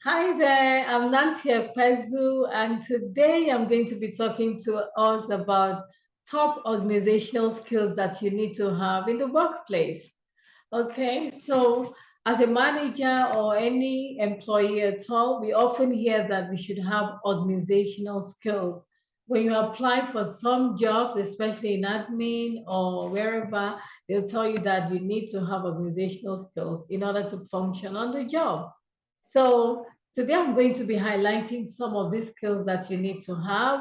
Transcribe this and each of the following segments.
Hi there, I'm Nancy Pezu, and today I'm going to be talking to us about top organizational skills that you need to have in the workplace. Okay, so as a manager or any employee at all, we often hear that we should have organizational skills. When you apply for some jobs, especially in admin or wherever, they'll tell you that you need to have organizational skills in order to function on the job. So today I'm going to be highlighting some of these skills that you need to have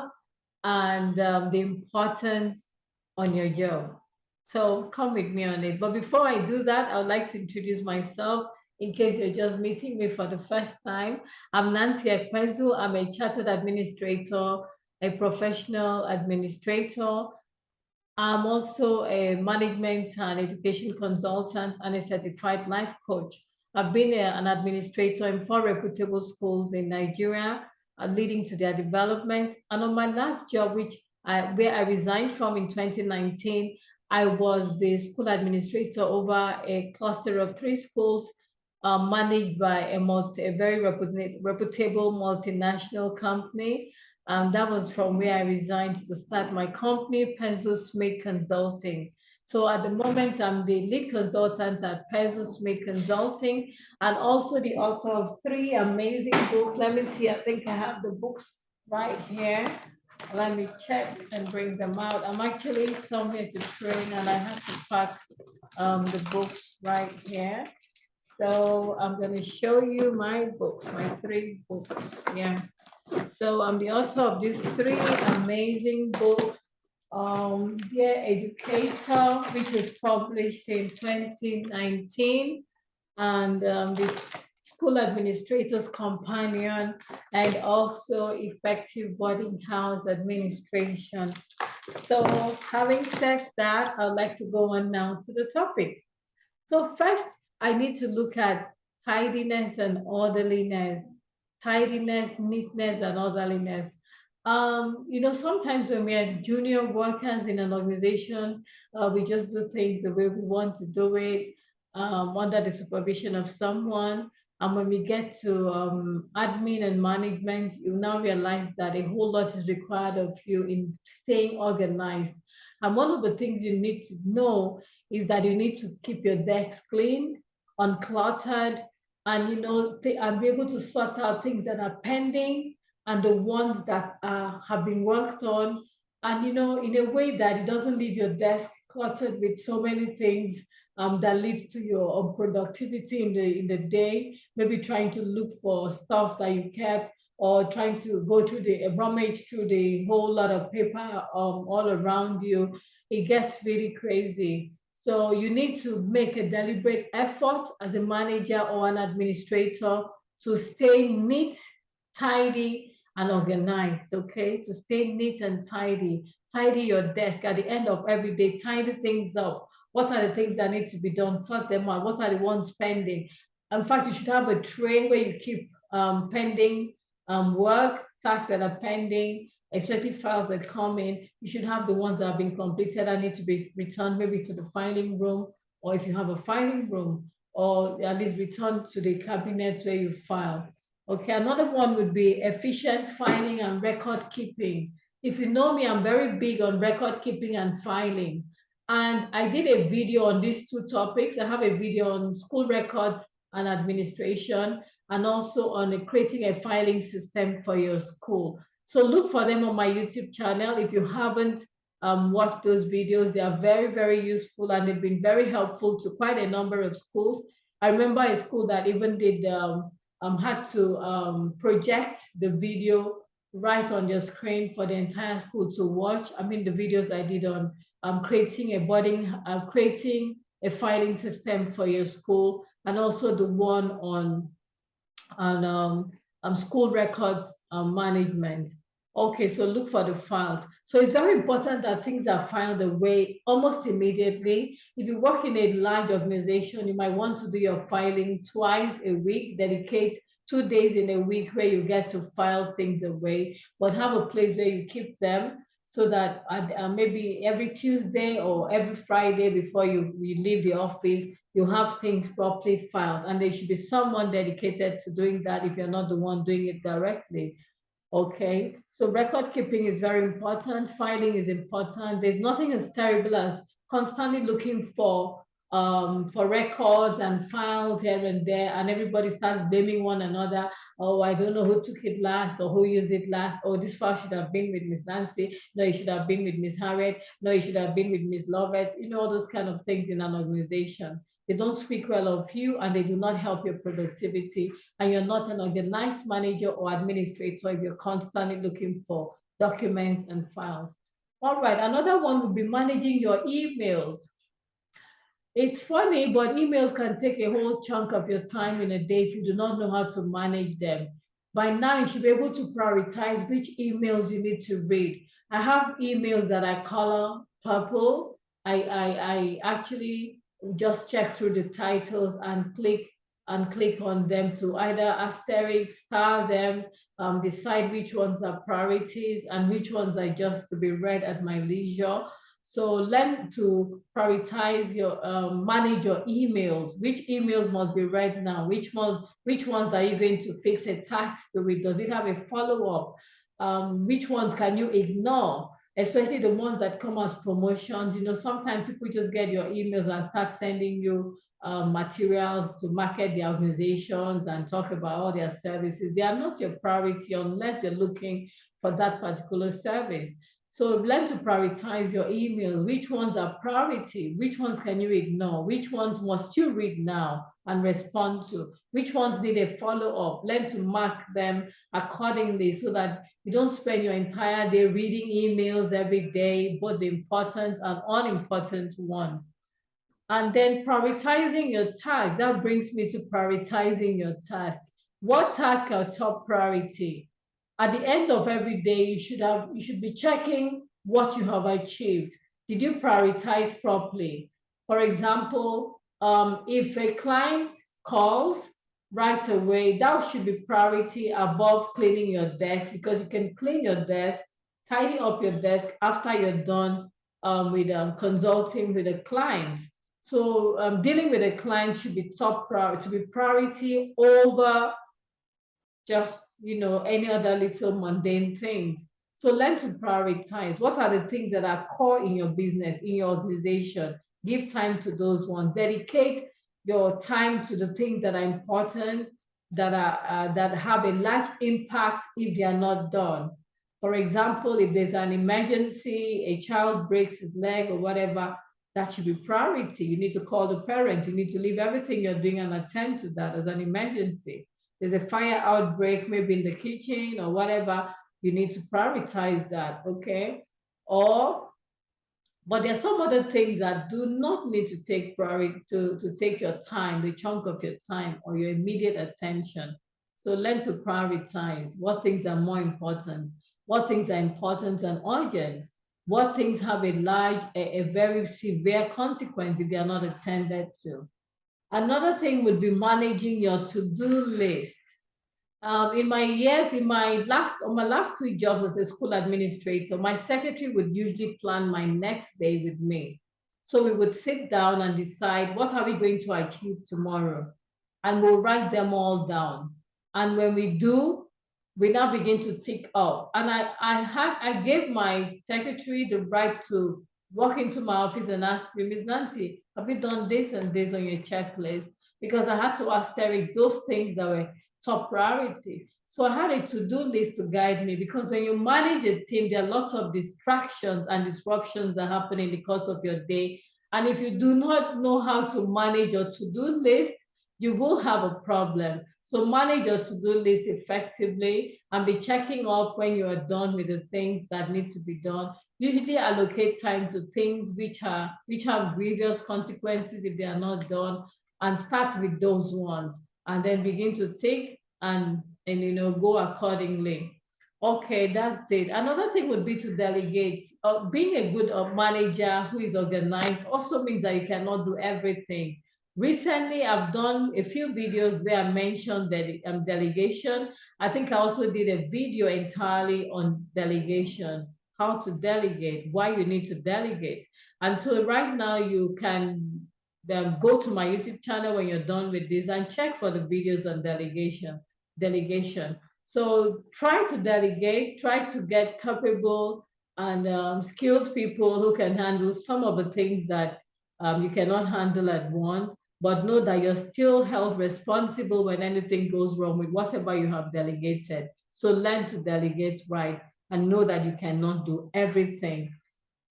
and the importance on your job. So come with me on it. But before I do that, I would like to introduce myself in case you're just meeting me for the first time. I'm Nancy Ekpezu. I'm a chartered administrator, a professional administrator. I'm also a management and education consultant and a certified life coach. I've been an administrator in four reputable schools in Nigeria, leading to their development. And on my last job, where I resigned from in 2019, I was the school administrator over a cluster of three schools managed by a very reputable multinational company. That was from where I resigned to start my company, Pencil Smith Consulting. So at the moment, I'm the lead consultant at Pencil Smith Consulting and also the author of three amazing books. Let me see, I think I have the books right here. Let me check and bring them out. I'm actually somewhere to train and I have to pack the books right here. So I'm going to show you my books, my three books. Yeah. So I'm the author of these three amazing books. Dear Educator, which was published in 2019, and the School Administrator's Companion, and also Effective Boarding House Administration. So having said that, I'd like to go on now to the topic. So first, I need to look at tidiness and orderliness, tidiness, neatness, and orderliness. Sometimes when we are junior workers in an organization, we just do things the way we want to do it, under the supervision of someone. And when we get to admin and management, you now realize that a whole lot is required of you in staying organized. And one of the things you need to know is that you need to keep your desk clean, uncluttered, and and be able to sort out things that are pending and the ones that have been worked on, and in a way that it doesn't leave your desk cluttered with so many things that leads to your unproductivity in the day. Maybe trying to look for stuff that you kept, or trying to go through the rummage through the whole lot of paper all around you. It gets really crazy. So you need to make a deliberate effort as a manager or an administrator to stay neat, tidy, and organized, okay? To stay neat and tidy. Tidy your desk at the end of every day, tidy things up. What are the things that need to be done? Sort them out. What are the ones pending? In fact, you should have a tray where you keep pending work, tasks that are pending, especially files that come in. You should have the ones that have been completed and need to be returned maybe to the filing room, or if you have a filing room, or at least returned to the cabinet where you file. Okay, another one would be efficient filing and record keeping. If you know me, I'm very big on record keeping and filing. And I did a video on these two topics. I have a video on school records and administration, and also on creating a filing system for your school. So look for them on my YouTube channel. If you haven't watched those videos, they are very, very useful, and they've been very helpful to quite a number of schools. I remember a school that even did had to project the video right on your screen for the entire school to watch. I mean, the videos I did on creating a filing system for your school, and also the one on school records management. Okay, so look for the files. So it's very important that things are filed away almost immediately. If you work in a large organization, you might want to do your filing twice a week, dedicate 2 days in a week where you get to file things away, but have a place where you keep them so that maybe every Tuesday or every Friday before you leave the office, you have things properly filed, and there should be someone dedicated to doing that if you're not the one doing it directly. Okay, so record keeping is very important. Filing is important. There's nothing as terrible as constantly looking for records and files here and there, and everybody starts blaming one another. Oh, I don't know who took it last or who used it last. Oh, this file should have been with Miss Nancy. No, it should have been with Miss Harriet. No, it should have been with Miss Lovett. You know, all those kind of things in an organization. They don't speak well of you, and they do not help your productivity, and you're not an organized manager or administrator if you're constantly looking for documents and files. All right, another one would be managing your emails. It's funny, but emails can take a whole chunk of your time in a day if you do not know how to manage them. By now, you should be able to prioritize which emails you need to read. I have emails that I color purple. I actually just check through the titles and click on them to either asterisk, star them, decide which ones are priorities and which ones are just to be read at my leisure. So learn to prioritize your manage your emails. Which emails must be read now? Which ones are you going to fix a task to it? Does it have a follow-up? Which ones can you ignore? Especially the ones that come as promotions. You know, sometimes people just get your emails and start sending you materials to market their organizations and talk about all their services. They are not your priority unless you're looking for that particular service. So learn to prioritize your emails. Which ones are priority? Which ones can you ignore? Which ones must you read now and respond to? Which ones need a follow-up? Learn to mark them accordingly so that you don't spend your entire day reading emails every day, both the important and unimportant ones. And then prioritizing your tasks. That brings me to prioritizing your task. What tasks are top priority? At the end of every day, you should be checking what you have achieved. Did you prioritize properly? For example, if a client calls right away, that should be priority above cleaning your desk, because you can clean your desk, tidy up your desk after you're done with consulting with a client. So dealing with a client should be top priority, to be priority over just, you know, any other little mundane things. So learn to prioritize. What are the things that are core in your business, in your organization? Give time to those ones. Dedicate your time to the things that are important, that have a large impact if they are not done. For example, if there's an emergency, a child breaks his leg or whatever, that should be priority. You need to call the parents. You need to leave everything you're doing and attend to that as an emergency. There's a fire outbreak, maybe in the kitchen or whatever, you need to prioritize that, okay? Or, but there are some other things that do not need to take priority, to take your time, the chunk of your time or your immediate attention. So learn to prioritize what things are more important, what things are important and urgent, what things have a very severe consequence if they are not attended to. Another thing would be managing your to-do list. In my last two jobs as a school administrator, my secretary would usually plan my next day with me. So we would sit down and decide what are we going to achieve tomorrow, and we'll write them all down. And when we do, we now begin to tick off. And I gave my secretary the right to walk into my office and ask me, Miss Nancy, have you done this and this on your checklist? Because I had to asterisk those things that were top priority. So I had a to-do list to guide me, because when you manage a team, there are lots of distractions and disruptions that happen in the course of your day. And if you do not know how to manage your to-do list, you will have a problem. So manage your to-do list effectively and be checking off when you are done with the things that need to be done. Usually allocate time to things which have grievous consequences if they are not done, and start with those ones, and then begin to take and you know, go accordingly. Okay, that's it. Another thing would be to delegate. Being a good manager who is organized also means that you cannot do everything. Recently, I've done a few videos where I mentioned delegation. I think I also did a video entirely on delegation, how to delegate, why you need to delegate. And so right now then go to my YouTube channel when you're done with this and check for the videos on delegation. So try to delegate, try to get capable and skilled people who can handle some of the things that you cannot handle at once, but know that you're still held responsible when anything goes wrong with whatever you have delegated. So learn to delegate right and know that you cannot do everything.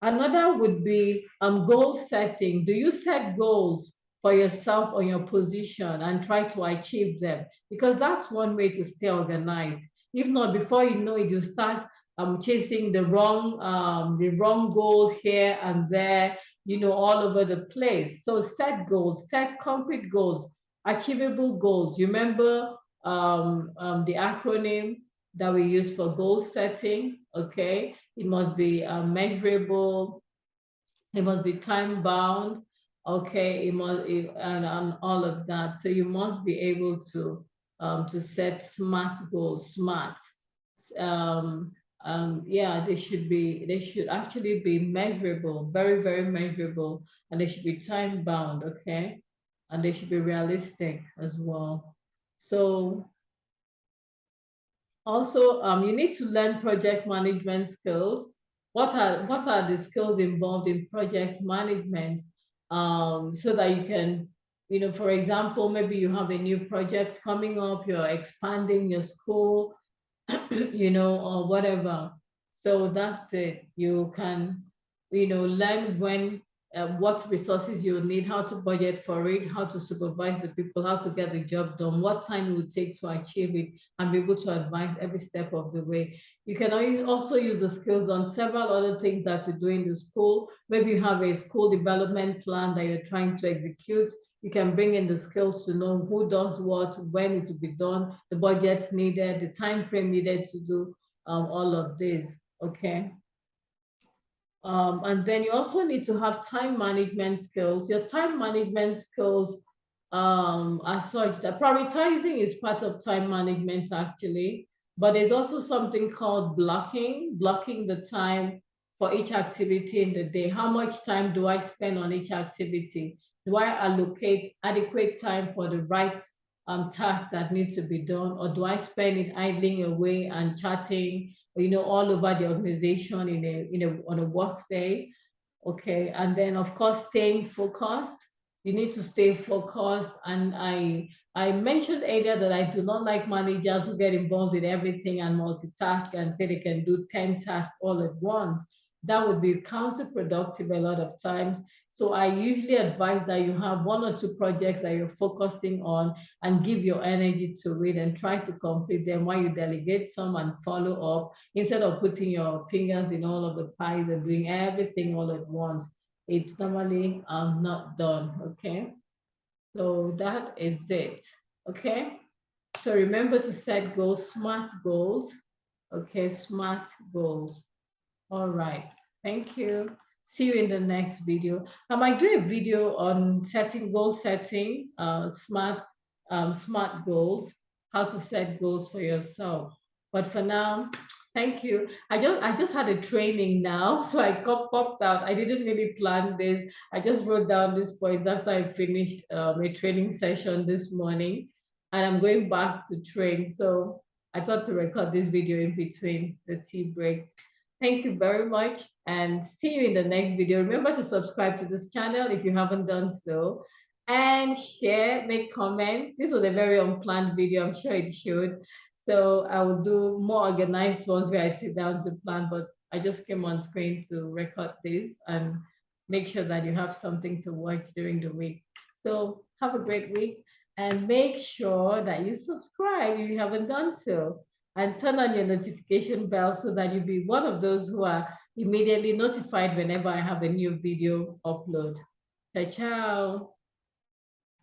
Another would be goal setting. Do you set goals for yourself or your position and try to achieve them? Because that's one way to stay organized. If not, before you know it, you start chasing the wrong goals here and there, all over the place. So set goals, set concrete goals, achievable goals. You remember the acronym that we use for goal setting? Okay, it must be measurable, it must be time bound, okay, and all of that. So you must be able to set smart goals. Smart, um, yeah, they should actually be measurable, very, very measurable, and they should be time bound, okay, and they should be realistic as well. So also, you need to learn project management skills. What are the skills involved in project management? So that you can, for example, maybe you have a new project coming up, you're expanding your school, or whatever. So that's it. You can, learn what resources you need, how to budget for it, how to supervise the people, how to get the job done, what time it would take to achieve it, and be able to advise every step of the way. You can also use the skills on several other things that you do in the school. Maybe you have a school development plan that you're trying to execute. You can bring in the skills to know who does what, when it will be done, the budgets needed, the time frame needed to do all of this. Okay. And then you also need to have time management skills. Your time management skills are such that prioritizing is part of time management actually, but there's also something called blocking the time for each activity in the day. How much time do I spend on each activity? Do I allocate adequate time for the right tasks that need to be done, or do I spend it idling away and chatting, all over the organization on a work day? Okay, and then of course staying focused. You need to stay focused. And I mentioned earlier that I do not like managers who get involved in everything and multitask and say they can do 10 tasks all at once. That would be counterproductive a lot of times. So I usually advise that you have one or two projects that you're focusing on and give your energy to it and try to complete them while you delegate some and follow up, instead of putting your fingers in all of the pies and doing everything all at once. It's normally not done. Okay, so that is it. Okay, so remember to set goals, smart goals. Okay, smart goals. All right, thank you. See you in the next video. I might do a video on setting goal setting, smart goals, how to set goals for yourself. But for now, thank you. I just had a training now, so I got popped out. I didn't really plan this. I just wrote down these points after I finished a training session this morning, and I'm going back to train. So I thought to record this video in between the tea break. Thank you very much and see you in the next video. Remember to subscribe to this channel if you haven't done so, and share, make comments. This was a very unplanned video. I'm sure it should. So I will do more organized ones where I sit down to plan, but I just came on screen to record this and make sure that you have something to watch during the week. So have a great week and make sure that you subscribe if you haven't done so, and turn on your notification bell so that you'll be one of those who are immediately notified whenever I have a new video upload. Ciao, ciao.